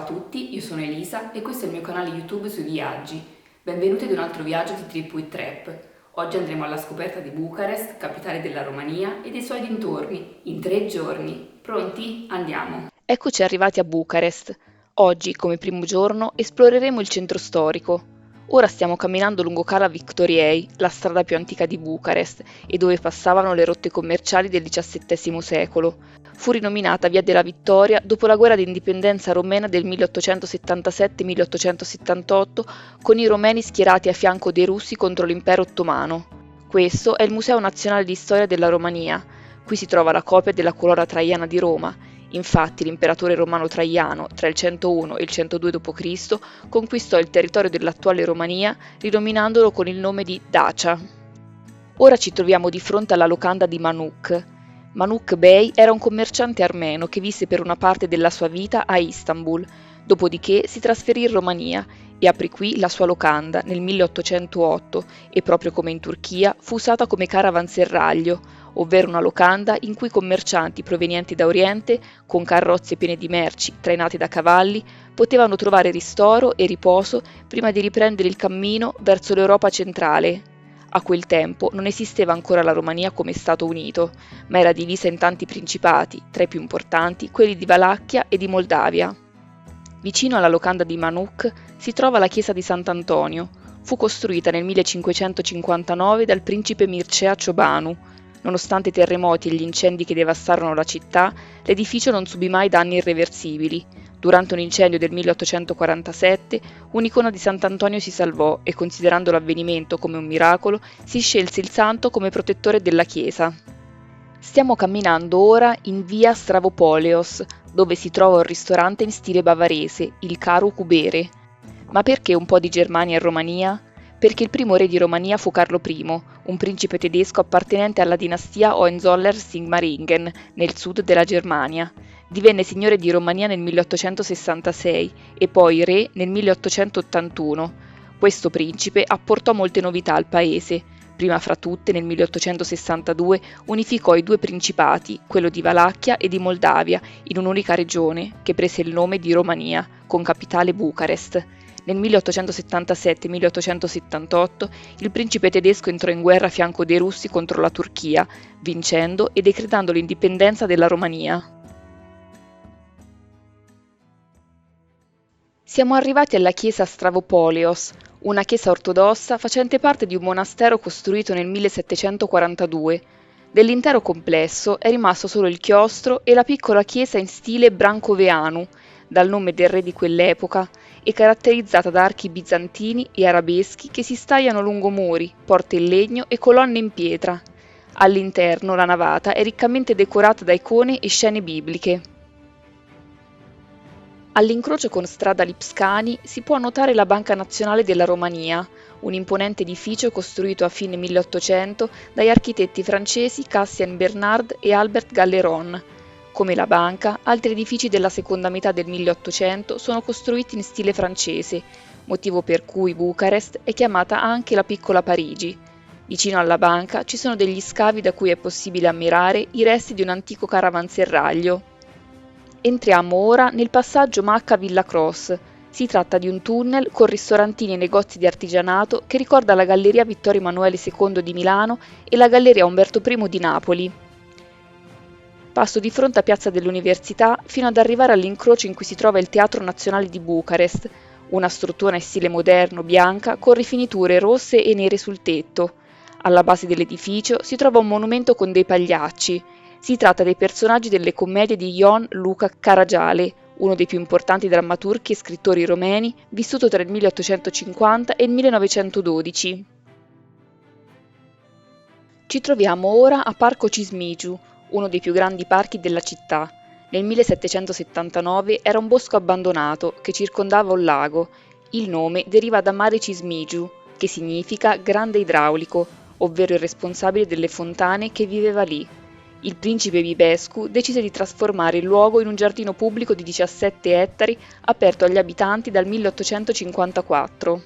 tutti, io sono Elisa e questo è il mio canale YouTube sui viaggi. Benvenuti ad un altro viaggio di Trip with Trap. Oggi andremo alla scoperta di Bucarest, capitale della Romania e dei suoi dintorni, in 3 giorni. Pronti? Andiamo! Eccoci arrivati a Bucarest. Oggi, come primo giorno, esploreremo il centro storico. Ora stiamo camminando lungo Cala Victoriei, la strada più antica di Bucarest e dove passavano le rotte commerciali del XVII secolo. Fu rinominata Via della Vittoria dopo la guerra d'indipendenza romena del 1877-1878 con i romeni schierati a fianco dei russi contro l'impero ottomano. Questo è il Museo Nazionale di Storia della Romania. Qui si trova la copia della Colonna Traiana di Roma. Infatti l'imperatore romano Traiano, tra il 101 e il 102 d.C., conquistò il territorio dell'attuale Romania, rinominandolo con il nome di Dacia. Ora ci troviamo di fronte alla locanda di Manuk. Manuk Bey era un commerciante armeno che visse per una parte della sua vita a Istanbul, dopodiché si trasferì in Romania e aprì qui la sua locanda nel 1808 e proprio come in Turchia fu usata come caravanserraglio, ovvero una locanda in cui commercianti provenienti da Oriente, con carrozze piene di merci trainate da cavalli, potevano trovare ristoro e riposo prima di riprendere il cammino verso l'Europa centrale. A quel tempo non esisteva ancora la Romania come Stato unito, ma era divisa in tanti principati, tra i più importanti quelli di Valacchia e di Moldavia. Vicino alla locanda di Manuk si trova la chiesa di Sant'Antonio. Fu costruita nel 1559 dal principe Mircea Ciobanu. Nonostante i terremoti e gli incendi che devastarono la città, l'edificio non subì mai danni irreversibili. Durante un incendio del 1847, un'icona di Sant'Antonio si salvò e, considerando l'avvenimento come un miracolo, si scelse il santo come protettore della chiesa. Stiamo camminando ora in via Stravopoleos, dove si trova un ristorante in stile bavarese, il Caru Cubere. Ma perché un po' di Germania e Romania? Perché il primo re di Romania fu Carlo I, un principe tedesco appartenente alla dinastia Hohenzollern-Sigmaringen, nel sud della Germania. Divenne signore di Romania nel 1866 e poi re nel 1881. Questo principe apportò molte novità al paese. Prima fra tutte, nel 1862, unificò i due principati, quello di Valacchia e di Moldavia, in un'unica regione, che prese il nome di Romania, con capitale Bucarest. Nel 1877-1878 il principe tedesco entrò in guerra a fianco dei russi contro la Turchia, vincendo e decretando l'indipendenza della Romania. Siamo arrivati alla chiesa Stravopoleos, una chiesa ortodossa facente parte di un monastero costruito nel 1742. Dell'intero complesso è rimasto solo il chiostro e la piccola chiesa in stile brancoveanu, dal nome del re di quell'epoca, e caratterizzata da archi bizantini e arabeschi che si stagliano lungo muri, porte in legno e colonne in pietra. All'interno la navata è riccamente decorata da icone e scene bibliche. All'incrocio con strada Lipscani si può notare la Banca Nazionale della Romania, un imponente edificio costruito a fine 1800 dagli architetti francesi Cassien Bernard e Albert Galleron. Come la banca, altri edifici della seconda metà del 1800 sono costruiti in stile francese, motivo per cui Bucarest è chiamata anche la piccola Parigi. Vicino alla banca ci sono degli scavi da cui è possibile ammirare i resti di un antico caravanserraglio. Entriamo ora nel passaggio Macca-Villa Cross. Si tratta di un tunnel con ristorantini e negozi di artigianato che ricorda la Galleria Vittorio Emanuele II di Milano e la Galleria Umberto I di Napoli. Passo di fronte a Piazza dell'Università fino ad arrivare all'incrocio in cui si trova il Teatro Nazionale di Bucarest, una struttura in stile moderno bianca con rifiniture rosse e nere sul tetto. Alla base dell'edificio si trova un monumento con dei pagliacci. Si tratta dei personaggi delle commedie di Ion Luca Caragiale, uno dei più importanti drammaturghi e scrittori romeni, vissuto tra il 1850 e il 1912. Ci troviamo ora a Parco Cismigiu, uno dei più grandi parchi della città. Nel 1779 era un bosco abbandonato che circondava un lago. Il nome deriva da Mare Cismigiu, che significa grande idraulico, ovvero il responsabile delle fontane che viveva lì. Il principe Vivescu decise di trasformare il luogo in un giardino pubblico di 17 ettari aperto agli abitanti dal 1854.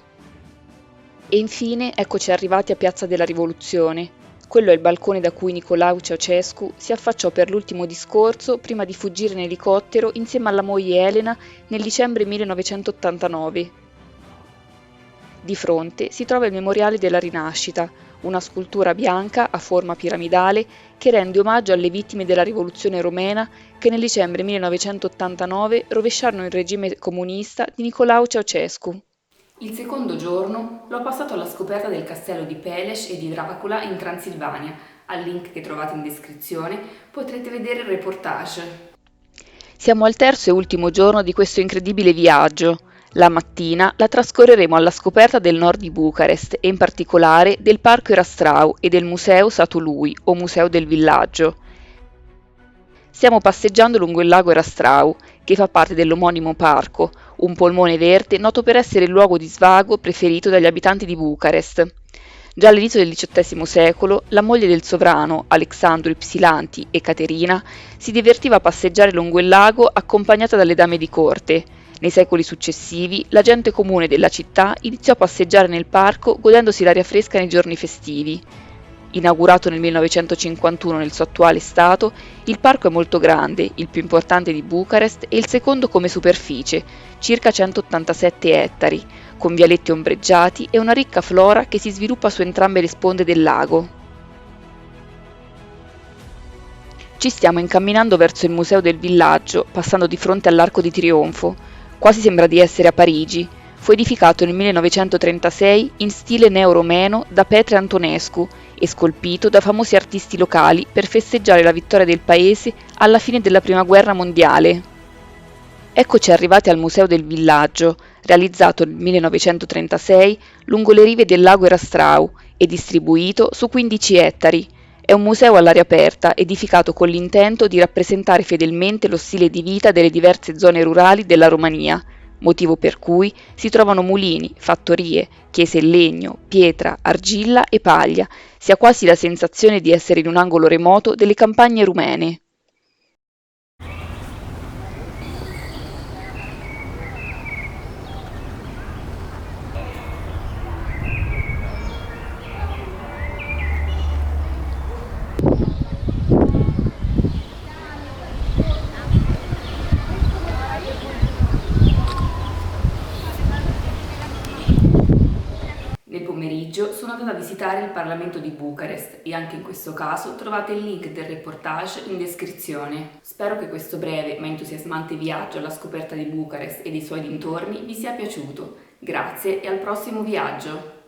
E infine eccoci arrivati a Piazza della Rivoluzione. Quello è il balcone da cui Nicolae Ceausescu si affacciò per l'ultimo discorso prima di fuggire in elicottero insieme alla moglie Elena nel dicembre 1989. Di fronte si trova il Memoriale della Rinascita, una scultura bianca a forma piramidale che rende omaggio alle vittime della rivoluzione romena che nel dicembre 1989 rovesciarono il regime comunista di Nicolae Ceausescu. Il secondo giorno l'ho passato alla scoperta del castello di Peles e di Dracula in Transilvania. Al link che trovate in descrizione potrete vedere il reportage. Siamo al terzo e ultimo giorno di questo incredibile viaggio. La mattina la trascorreremo alla scoperta del nord di Bucarest e in particolare del Parco Erastrau e del Museo Satului o Museo del Villaggio. Stiamo passeggiando lungo il lago Erastrau, che fa parte dell'omonimo parco, un polmone verde noto per essere il luogo di svago preferito dagli abitanti di Bucarest. Già all'inizio del XVIII secolo, la moglie del sovrano, Alessandro Ypsilanti e Caterina, si divertiva a passeggiare lungo il lago accompagnata dalle dame di corte. Nei secoli successivi, la gente comune della città iniziò a passeggiare nel parco godendosi l'aria fresca nei giorni festivi. Inaugurato nel 1951 nel suo attuale stato, il parco è molto grande, il più importante di Bucarest e il secondo come superficie, circa 187 ettari, con vialetti ombreggiati e una ricca flora che si sviluppa su entrambe le sponde del lago. Ci stiamo incamminando verso il Museo del Villaggio, passando di fronte all'Arco di Trionfo. Quasi sembra di essere a Parigi. Fu edificato nel 1936 in stile neo-romeno da Petre Antonescu e scolpito da famosi artisti locali per festeggiare la vittoria del paese alla fine della Prima Guerra Mondiale. Eccoci arrivati al Museo del Villaggio, realizzato nel 1936 lungo le rive del lago Erastrau e distribuito su 15 ettari. È un museo all'aria aperta, edificato con l'intento di rappresentare fedelmente lo stile di vita delle diverse zone rurali della Romania, motivo per cui si trovano mulini, fattorie, chiese in legno, pietra, argilla e paglia. Si ha quasi la sensazione di essere in un angolo remoto delle campagne rumene. Nel pomeriggio sono andata a visitare il Parlamento di Bucarest e anche in questo caso trovate il link del reportage in descrizione. Spero che questo breve ma entusiasmante viaggio alla scoperta di Bucarest e dei suoi dintorni vi sia piaciuto. Grazie e al prossimo viaggio!